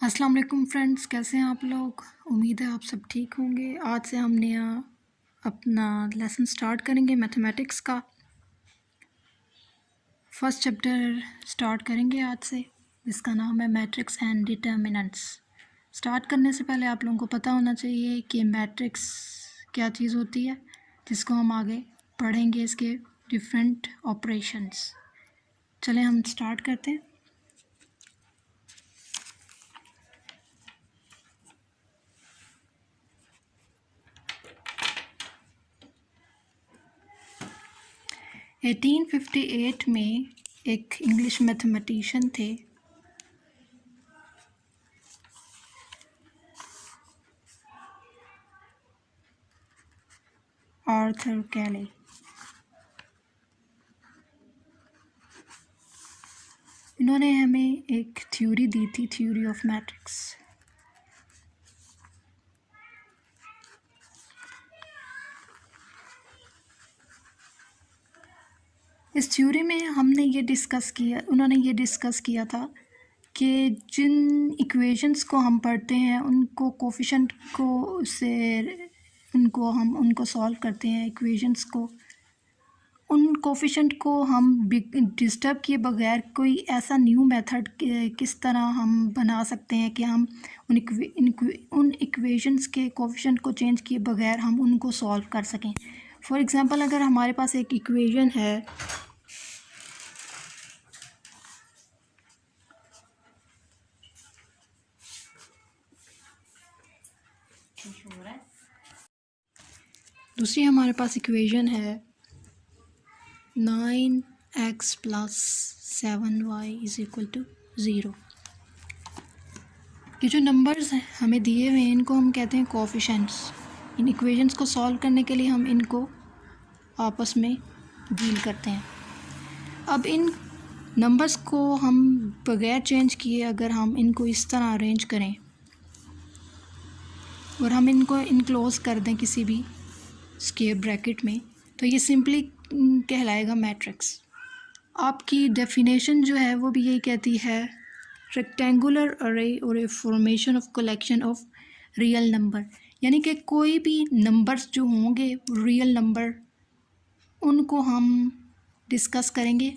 अस्सलाम वालेकुम फ्रेंड्स, कैसे हैं आप लोग। उम्मीद है आप सब ठीक होंगे। आज से हम नया अपना लेसन स्टार्ट करेंगे मैथमेटिक्स का। फर्स्ट चैप्टर स्टार्ट करेंगे आज से, जिसका नाम है मैट्रिक्स एंड डिटर्मिनेंट्स। स्टार्ट करने से पहले आप लोगों को पता होना चाहिए कि मैट्रिक्स क्या चीज़ होती है, जिसको हम आगे पढ़ेंगे, इसके डिफरेंट ऑपरेशंस। चलें हम स्टार्ट करते हैं। एटीन 1858 में एक इंग्लिश मैथमेटिशियन थे, आर्थर कैले। इन्होंने हमें एक थ्योरी दी थी, थ्योरी ऑफ मैट्रिक्स। इस थ्योरी में उन्होंने ये डिस्कस किया था कि जिन इक्वेशंस को हम पढ़ते हैं उनको कोफिशिएंट को से उनको सॉल्व करते हैं, इक्वेशंस को, उन कोफिशिएंट को हम डिस्टर्ब किए बगैर कोई ऐसा न्यू मेथड किस तरह हम बना सकते हैं कि हम उन इक्वेशंस के कोफिशिएंट को चेंज किए बगैर हम उनको सॉल्व कर सकें। फॉर एग्ज़ाम्पल, अगर हमारे पास एक इक्वेशन है दूसरी हमारे पास इक्वेशन है 9x + 7y = 0। ये जो नंबर्स हैं हमें दिए हुए हैं, इनको हम कहते हैं कोफिशिएंट्स। इन इक्वेशंस को सॉल्व करने के लिए हम इनको आपस में डील करते हैं। अब इन नंबर्स को हम बगैर चेंज किए अगर हम इनको इस तरह अरेंज करें और हम इनको इनक्लोज कर दें किसी भी स्क्वायर ब्रैकेट में, तो ये सिंपली कहलाएगा मैट्रिक्स। आपकी डेफिनेशन जो है वो भी यही कहती है, रेक्टेंगुलर अरे और a formation of collection of real number. यानी कि कोई भी नंबर्स जो होंगे रियल नंबर, उनको हम डिस्कस करेंगे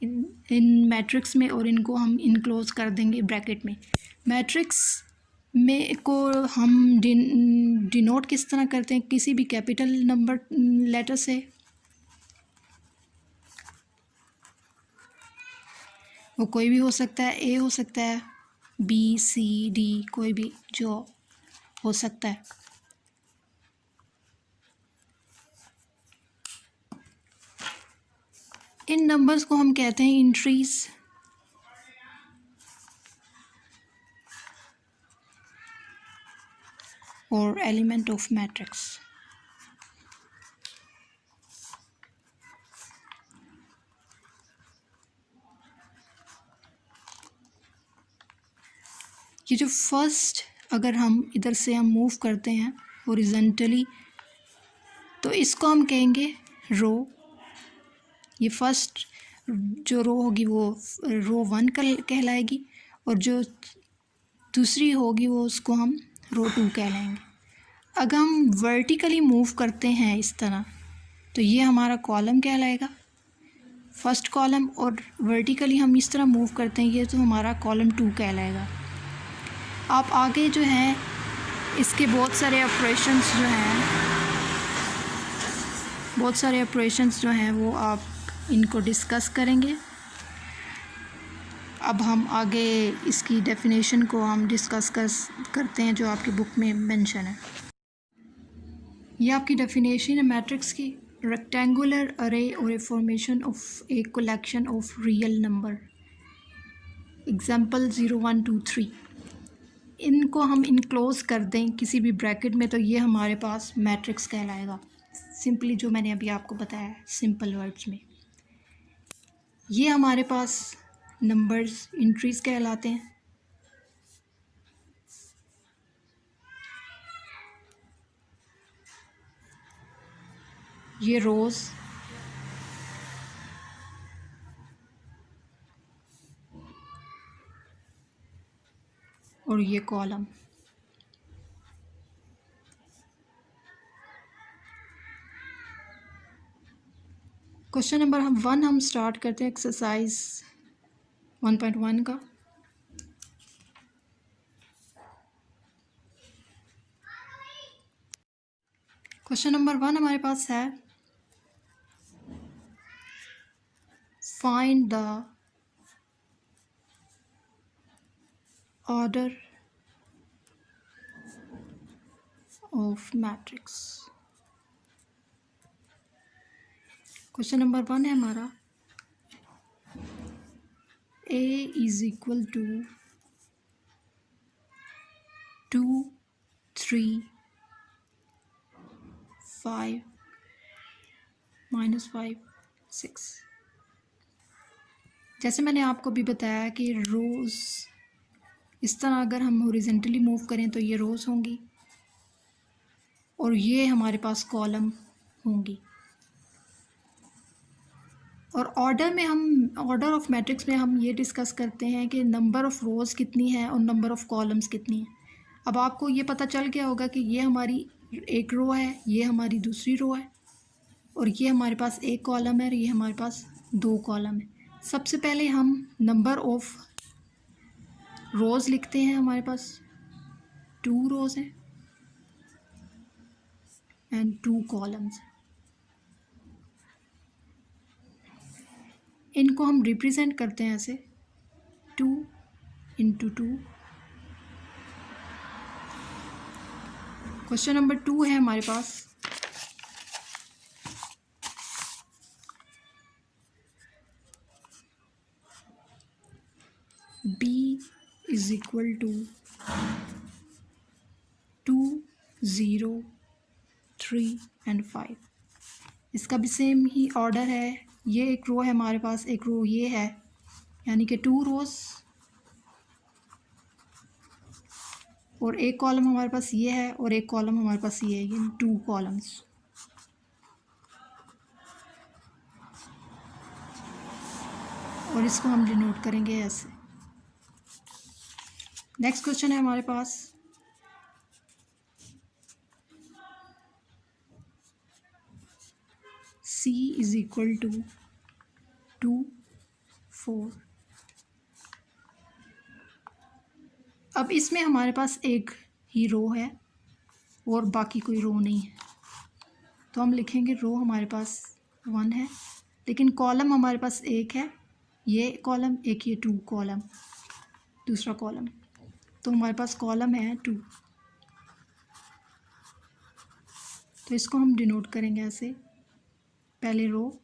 इन मैट्रिक्स में और इनको हम इनक्लोज कर देंगे ब्रैकेट में। मैट्रिक्स में को हम डिनोट किस तरह करते हैं, किसी भी कैपिटल नंबर लेटर से। वो कोई भी हो सकता है, ए हो सकता है, बी सी डी, कोई भी जो हो सकता है। इन नंबर्स को हम कहते हैं इंट्रीज और एलिमेंट ऑफ मैट्रिक्स। ये जो फर्स्ट, अगर हम इधर से हम मूव करते हैं हॉरिजॉन्टली, तो इसको हम कहेंगे रो। ये फर्स्ट जो रो होगी वो रो 1 कहलाएगी, और जो दूसरी होगी वो उसको हम रो 2 कहलाएंगे। अगर हम वर्टिकली मूव करते हैं इस तरह, तो ये हमारा कॉलम कहलाएगा, फर्स्ट कॉलम। और वर्टिकली हम इस तरह मूव करते हैं, ये तो हमारा कॉलम 2 कहलाएगा। आप आगे जो हैं इसके बहुत सारे ऑपरेशंस जो हैं वो आप इनको डिस्कस करेंगे। अब हम आगे इसकी डेफिनेशन को हम डिस्कस करते हैं जो आपकी बुक में मेंशन है। ये आपकी डेफिनेशन है मैट्रिक्स की, रेक्टेंगुलर अरे और a formation of a collection of real number. Example 0 1 2 3, इनको हम इनक्लोज कर दें किसी भी ब्रैकेट में, तो ये हमारे पास मैट्रिक्स कहलाएगा। सिंपली जो मैंने अभी आपको बताया सिंपल वर्ड्स में, ये हमारे पास नंबर्स इंट्रीज कहलाते हैं। ये रोज़, और ये कॉलम। क्वेश्चन नंबर 1 हम स्टार्ट करते हैं एक्सरसाइज 1.1 का। क्वेश्चन नंबर 1 हमारे पास है, find the order of matrix. Question number 1 है हमारा, A इज इक्वल टू 2 3 5 -5 6। जैसे मैंने आपको भी बताया कि रोज़ इस तरह अगर हम हॉरिजॉन्टली मूव करें तो ये रोज़ होंगी और ये हमारे पास कॉलम होंगी। और ऑर्डर में हम, ऑर्डर ऑफ मैट्रिक्स में हम ये डिस्कस करते हैं कि नंबर ऑफ़ रोज़ कितनी है और नंबर ऑफ़ कॉलम्स कितनी है। अब आपको ये पता चल गया होगा कि ये हमारी एक रो है, ये हमारी दूसरी रो है, और ये हमारे पास एक कॉलम है और ये हमारे पास 2 कॉलम है। सबसे पहले हम नंबर ऑफ़ रोज़ लिखते हैं। हमारे पास 2 रोज़ हैं एंड 2 कॉलम्स हैं। इनको हम रिप्रेजेंट करते हैं ऐसे 2 × 2। क्वेश्चन नंबर 2 है हमारे पास, B is equal to 2 0 3 and 5। इसका भी सेम ही ऑर्डर है। ये एक रो है हमारे पास, एक रो ये है, यानी कि 2 रोज़, और एक कॉलम हमारे पास ये है और एक कॉलम हमारे पास ये है, ये 2 कॉलम्स। और इसको हम डिनोट करेंगे ऐसे। नेक्स्ट क्वेश्चन है हमारे पास, C इज इक्वल टू 2 4। अब इसमें हमारे पास एक ही रो है और बाकी कोई रो नहीं है, तो हम लिखेंगे रो हमारे पास 1 है, लेकिन कॉलम हमारे पास एक है, ये कॉलम एक, ये 2 कॉलम, दूसरा कॉलम, तो हमारे पास कॉलम है 2। तो इसको हम डिनोट करेंगे ऐसे, पहले रो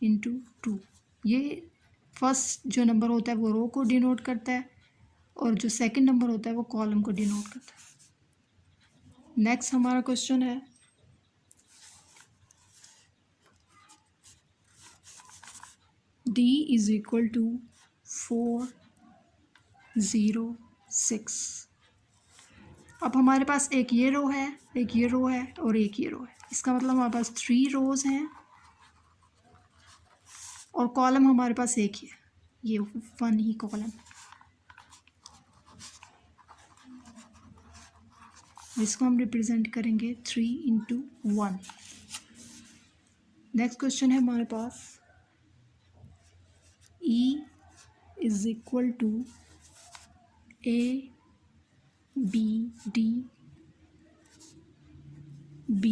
इंटू 2। ये फर्स्ट जो नंबर होता है वो रो को डिनोट करता है और जो सेकंड नंबर होता है वो कॉलम को डिनोट करता है। नेक्स्ट हमारा क्वेश्चन है, D इज इक्वल टू 4 0 6। अब हमारे पास एक ये रो है, एक ये रो है और एक ये रो है। इसका मतलब हमारे पास 3 रोज़ हैं और कॉलम हमारे पास एक ही है, ये 1 ही कॉलम। इसको हम रिप्रेजेंट करेंगे 3 × 1। नेक्स्ट क्वेश्चन है हमारे पास, E is equal to A B D B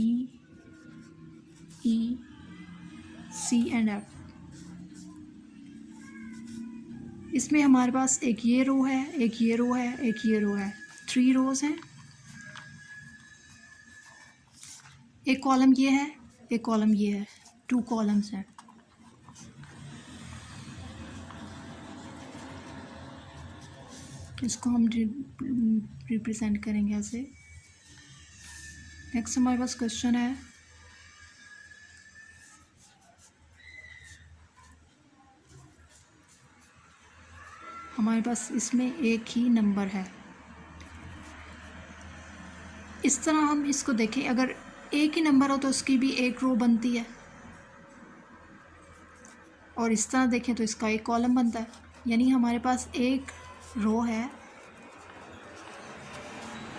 E C and F। इसमें हमारे पास एक ये रो है, एक ये रो है, एक ये रो है, 3 रोज़ हैं, एक कॉलम ये है, एक कॉलम ये है, 2 कॉलम्स हैं। इसको हम रिप्रेजेंट करेंगे ऐसे। नेक्स्ट हमारे पास क्वेश्चन है, हमारे पास इसमें एक ही नंबर है। इस तरह हम इसको देखें, अगर एक ही नंबर हो तो उसकी भी एक रो बनती है, और इस तरह देखें तो इसका एक कॉलम बनता है। यानी हमारे पास एक रो है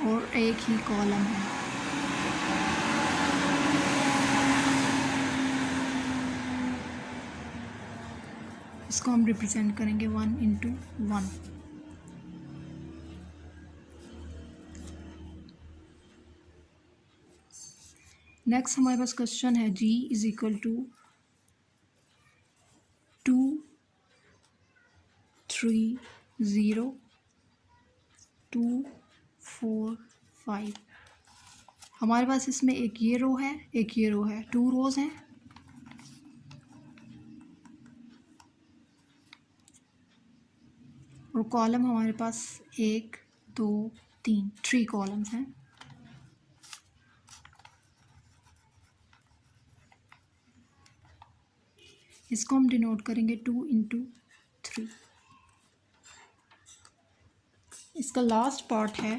और एक ही कॉलम है। इसको हम रिप्रेजेंट करेंगे 1 इंटू 1। नेक्स्ट हमारे पास क्वेश्चन है g इज इक्वल टू 2 3 0 2 4 5। हमारे पास इसमें एक ये रो है, एक ये रो है, 2 रोज हैं। और कॉलम हमारे पास 1 2 3 3 कॉलम्स हैं। इसको हम डिनोट करेंगे 2 इंटू 3। इसका लास्ट पार्ट है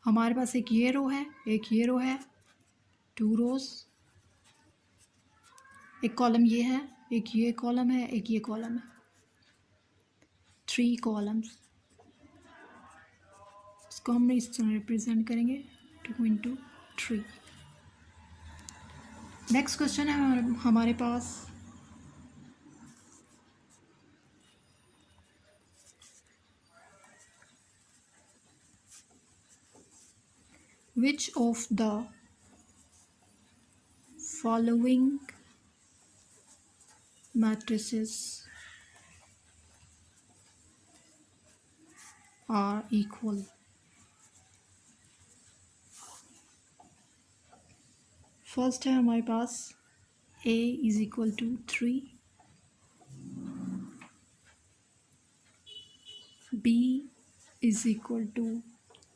हमारे पास एक ये रो है, एक ये रो है, 2 रोज। एक कॉलम ये है, एक ये कॉलम है, एक ये कॉलम है, 3 कॉलम्स। इसको हम इस तरह रिप्रेजेंट करेंगे 2 इंटू 3। नेक्स्ट क्वेश्चन है हमारे पास which of the following matrices are equal? First है हमारे पास a is equal to 3, b is equal to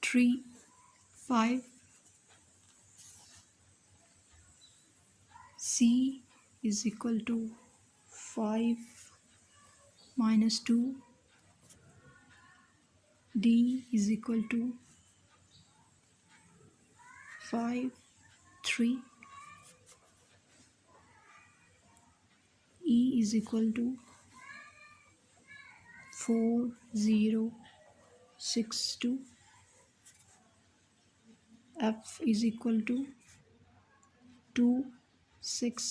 3 5, c is equal to 5 minus 2, d is equal to 5 3, e is equal to 4 0 6 2, f is equal to 2 6,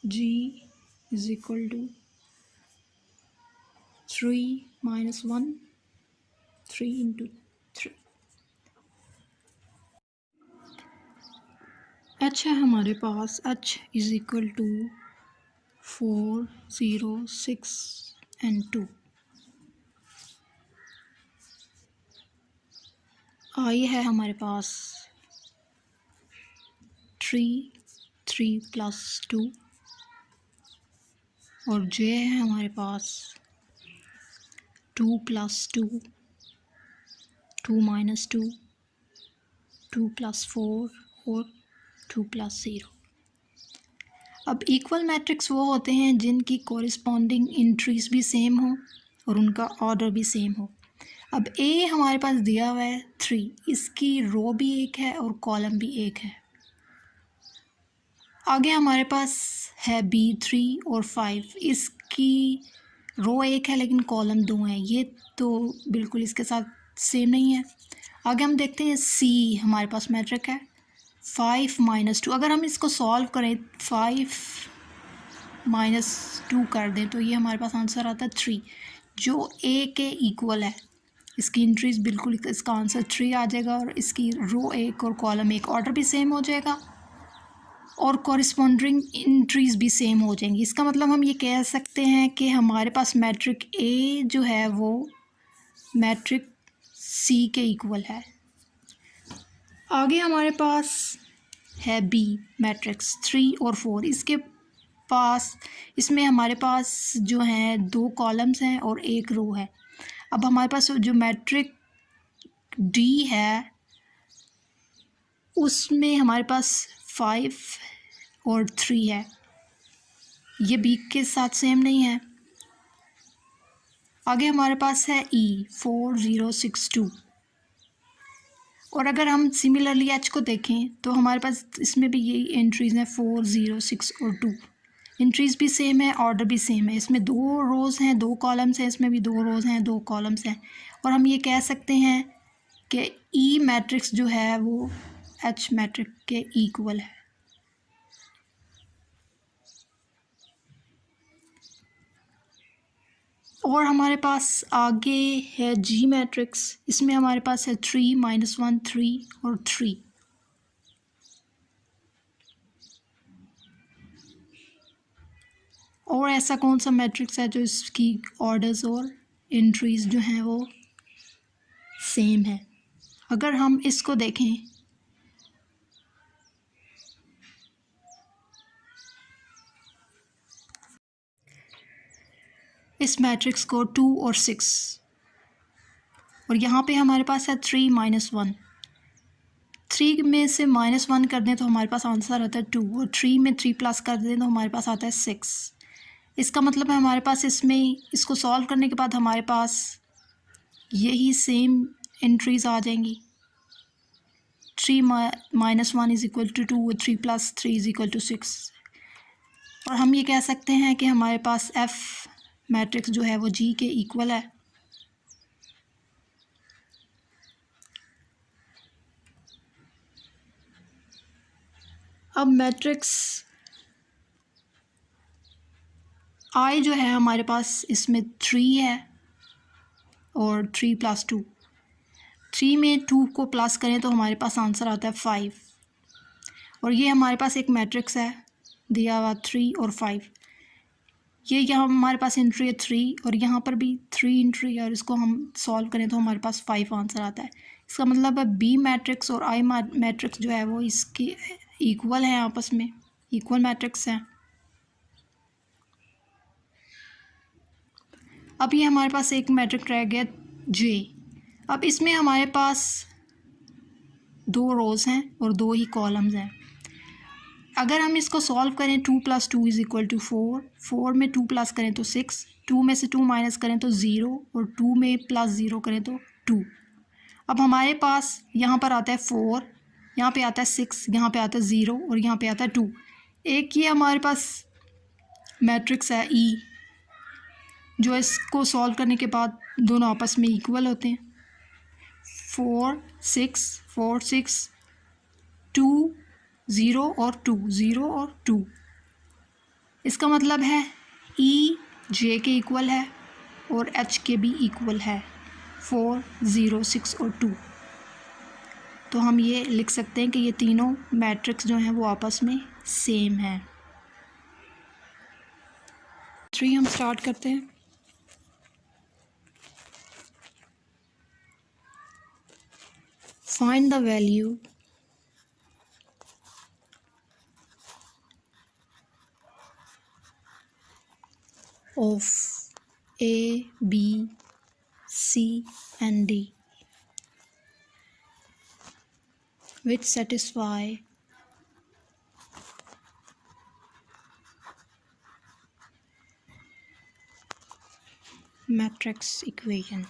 g is equal to 3 minus 1 3 into 3। h है हमारे पास, h is equal to 4 0 6 and 2। i है हमारे पास 3 3 plus 2, और j है हमारे पास 2 plus 2 2 minus 2 2 plus 4 और 2 plus 0। अब equal matrix वो होते हैं जिनकी कॉरिस्पॉन्डिंग इंट्रीज भी सेम हो और उनका ऑर्डर भी सेम हो। अब ए हमारे पास दिया हुआ है 3, इसकी रो भी एक है और कॉलम भी एक है। आगे हमारे पास है बी 3 और 5, इसकी रो एक है लेकिन कॉलम 2 हैं, ये तो बिल्कुल इसके साथ सेम नहीं है। आगे हम देखते हैं सी हमारे पास मैट्रिक है 5 minus 2। अगर हम इसको सॉल्व करें 5 minus 2 कर दें तो ये हमारे पास आंसर आता है 3, जो ए के इक्वल है। इसकी इंट्रीज बिल्कुल, इसका आंसर 3 आ जाएगा और इसकी रो एक और कॉलम एक, ऑर्डर भी सेम हो जाएगा और कॉरिस्पॉन्डिंग इंट्रीज भी सेम हो जाएंगी। इसका मतलब हम ये कह सकते हैं कि हमारे पास मैट्रिक ए जो है वो मैट्रिक सी के इक्वल है। आगे हमारे पास है बी मैट्रिक्स 3 और 4, इसके पास इसमें हमारे पास जो है 2 कॉलम्स हैं और एक रो है। अब हमारे पास जो मैट्रिक डी है उसमें हमारे पास 5 और 3 है, ये बी के साथ सेम नहीं है। आगे हमारे पास है E4062, और अगर हम सिमिलरली H को देखें तो हमारे पास इसमें भी यही एंट्रीज़ हैं 4, 0, 6 और 2। एंट्रीज़ भी सेम है, ऑर्डर भी सेम है। इसमें 2 रोज़ हैं, 2 कॉलम्स हैं, इसमें भी 2 रोज़ हैं, 2 कॉलम्स हैं। और हम ये कह सकते हैं कि ई मैट्रिक्स जो है वो एच मैट्रिक्स के इक्वल है। और हमारे पास आगे है जी मैट्रिक्स। इसमें हमारे पास है 3, -1, 3 और 3। और ऐसा कौन सा मैट्रिक्स है जो इसकी ऑर्डर्स और एंट्रीज जो हैं वो सेम है? अगर हम इसको देखें, इस मैट्रिक्स को 2 और 6, और यहाँ पे हमारे पास है 3, -1। 3 में से -1 कर दें तो हमारे पास आंसर आता है 2, और 3 में 3 प्लस कर दें तो हमारे पास आता है 6। इसका मतलब है हमारे पास इसमें इसको सॉल्व करने के बाद हमारे पास यही सेम एंट्रीज आ जाएंगी। 3 -1 इज़ इक्वल टू 2 और 3 + 3 इज़ इक्वल टू 6। और हम ये कह सकते हैं कि हमारे पास एफ मैट्रिक्स जो है वो जी के इक्वल है। अब मैट्रिक्स आई जो है हमारे पास इसमें 3 है और 3 + 2। 3 में 2 को प्लस करें तो हमारे पास आंसर आता है 5। और ये हमारे पास एक मैट्रिक्स है दिया हुआ 3 और 5। ये यहाँ हमारे पास एंट्री है 3 और यहाँ पर भी 3 एंट्री है, और इसको हम सॉल्व करें तो हमारे पास 5 आंसर आता है। इसका मतलब है बी मैट्रिक्स और आई मैट्रिक्स जो है वो इसके इक्वल हैं, आपस में इक्वल मैट्रिक्स हैं। अब ये हमारे पास एक मैट्रिक्स रह गया जे। अब इसमें हमारे पास 2 रोज़ हैं और 2 ही कॉलम्स हैं। अगर हम इसको सॉल्व करें 2 + 2 इज़ इक्वल टू 4, 4 में 2 प्लस करें तो 6, 2 में से 2 माइनस करें तो 0, और 2 में +0 करें तो 2। अब हमारे पास यहाँ पर आता है 4, यहाँ पे आता है 6, यहाँ पे आता है 0 और यहाँ पे आता है 2। एक ये हमारे पास मैट्रिक्स है ई, जो इसको सॉल्व करने के बाद दोनों आपस में इक्वल होते हैं। 4 6 4 6 2 0 और 2 0 और 2। इसका मतलब है ई जे के इक्वल है और एच के भी इक्वल है, 4 0 6 और 2। तो हम ये लिख सकते हैं कि ये तीनों मैट्रिक्स जो हैं वो आपस में सेम हैं। 3 हम स्टार्ट करते हैं। Find the value of A, B, C and D which satisfy matrix equation.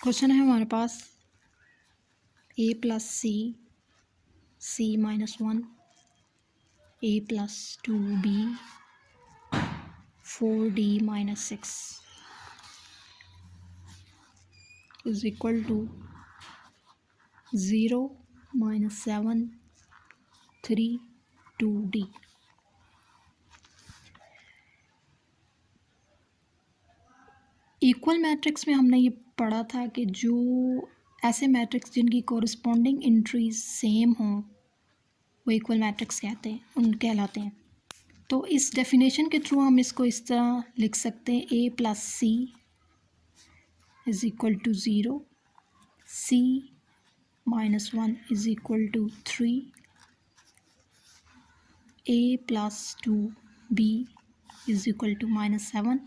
Question है हमारे पास a + c, c - 1, a + 2b, 4d - 6 is equal to 0 - 7 3 2d। Equal matrix में हमने ये पढ़ा था कि जो ऐसे मैट्रिक्स जिनकी कोरिस्पोंडिंग एंट्रीज सेम हों वो इक्वल मैट्रिक्स कहलाते हैं। तो इस डेफिनेशन के थ्रू हम इसको इस तरह लिख सकते हैं, a + c is equal to 0, c - 1 is equal to 3, a + 2b is equal to -7,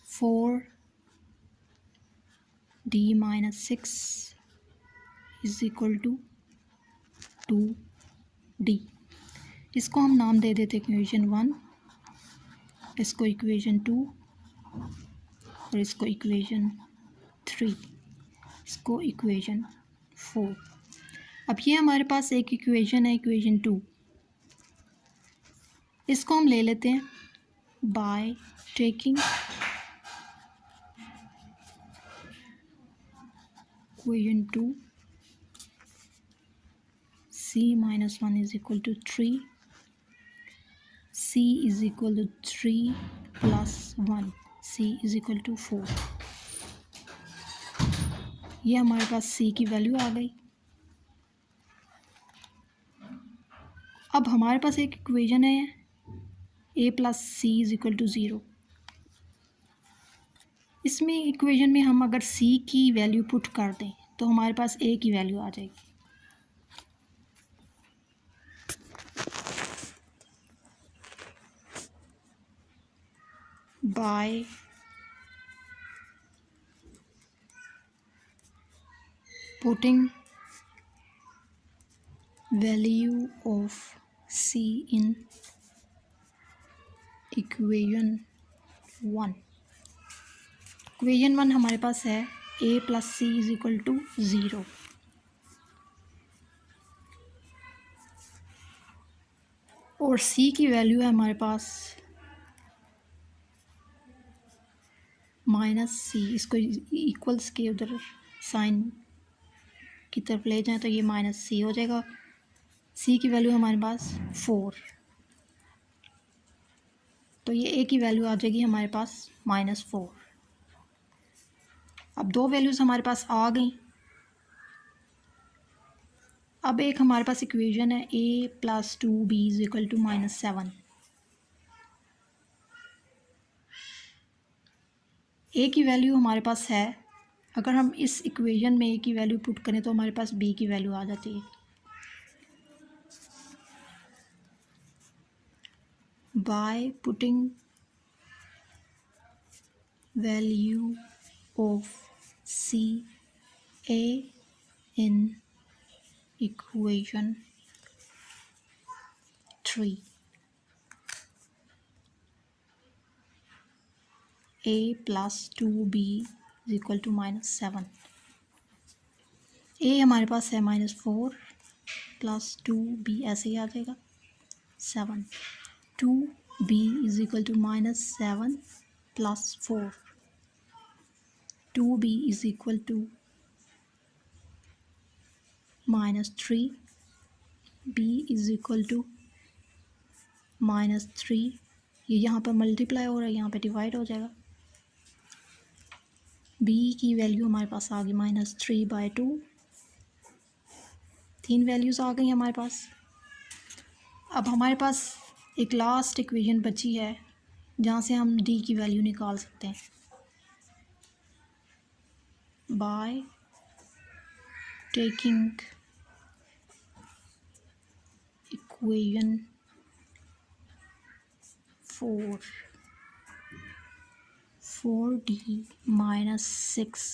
4d - 6 is equal to 2D। इसको हम नाम दे देते इक्वेशन 1, इसको इक्वेशन 2 और इसको इक्वेशन 3, इसको इक्वेशन 4। अब ये हमारे पास एक इक्वेशन है, इक्वेशन 2। इसको हम ले लेते हैं by taking equation 2 c minus 1 is equal to 3, c is equal to 3 plus 1, c is equal to 4। ये हमारे पास c की वैल्यू आ गई। अब हमारे पास एक इक्वेशन है a plus c is equal to 0। इसमें इक्वेशन में हम अगर c की वैल्यू पुट कर दें तो हमारे पास a की वैल्यू आ जाएगी। By putting value of c in equation 1। Equation 1 हमारे पास है a plus c is equal to 0। और c की वैल्यू है हमारे पास माइनस सी। इसको इक्वल्स के उधर साइन की तरफ ले जाएं तो ये माइनस सी हो जाएगा। c की वैल्यू हमारे पास 4, तो ये a की वैल्यू आ जाएगी हमारे पास -4। अब दो वैल्यूज़ हमारे पास आ गई। अब एक हमारे पास इक्वेशन है a plus 2b is equal to -7। a की वैल्यू हमारे पास है, अगर हम इस इक्वेशन में a की वैल्यू पुट करें तो हमारे पास b की वैल्यू आ जाती है। By putting value of c a in equation 3, a plus 2b is equal to -7। a हमारे पास है -4 प्लस 2b ऐसे ही आ जाएगा 7। 2b इज इक्वल टू -7 प्लस 4। 2b is equal to -3, b is equal to -3। ये यहाँ पर मल्टीप्लाई हो रहा है, यहाँ पे डिवाइड हो जाएगा। b की वैल्यू हमारे पास आ गई -3/2। 3 वैल्यूज़ आ गई हमारे पास। अब हमारे पास एक लास्ट इक्वेशन बची है जहाँ से हम d की वैल्यू निकाल सकते हैं। By taking equation 4d minus 6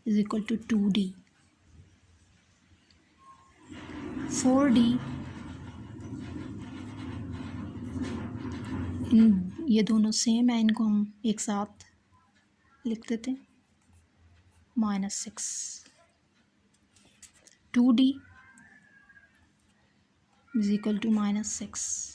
is equal to 2d। 4d ये दोनों सेम है, इनको हम एक साथ लिख देते हैं -6। 2d is equal to -6।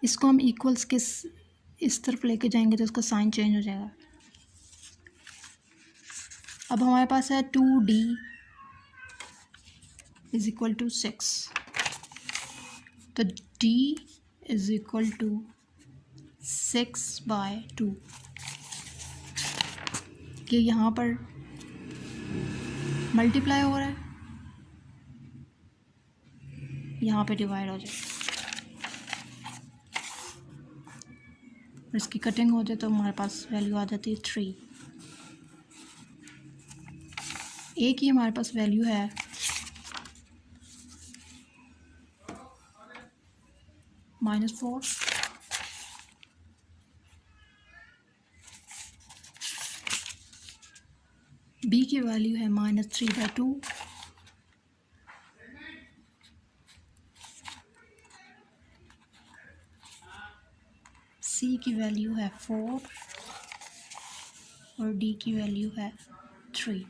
इसको हम इक्वल्स के इस तरफ लेके जाएंगे तो इसका साइन चेंज हो जाएगा। अब हमारे पास है 2d इज इक्वल टू 6, तो d इज इक्वल टू 6/2। कि यहाँ पर मल्टीप्लाई हो रहा है यहाँ पे डिवाइड हो जाए, और इसकी कटिंग हो जाए तो हमारे पास वैल्यू आ जाती है 3। ए की हमारे पास वैल्यू है -4, बी की वैल्यू है -3/2, सी की वैल्यू है 4 और डी की वैल्यू है 3।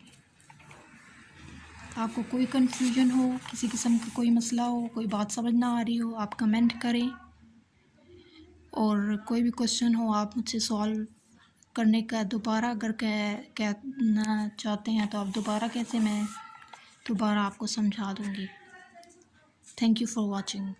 आपको कोई कन्फ्यूजन हो, किसी किस्म का कोई मसला हो, कोई बात समझ ना आ रही हो, आप कमेंट करें, और कोई भी क्वेश्चन हो आप मुझसे सॉल्व करने का दोबारा अगर कहना चाहते हैं तो आप दोबारा कैसे, मैं दोबारा आपको समझा दूँगी। Thank you for watching.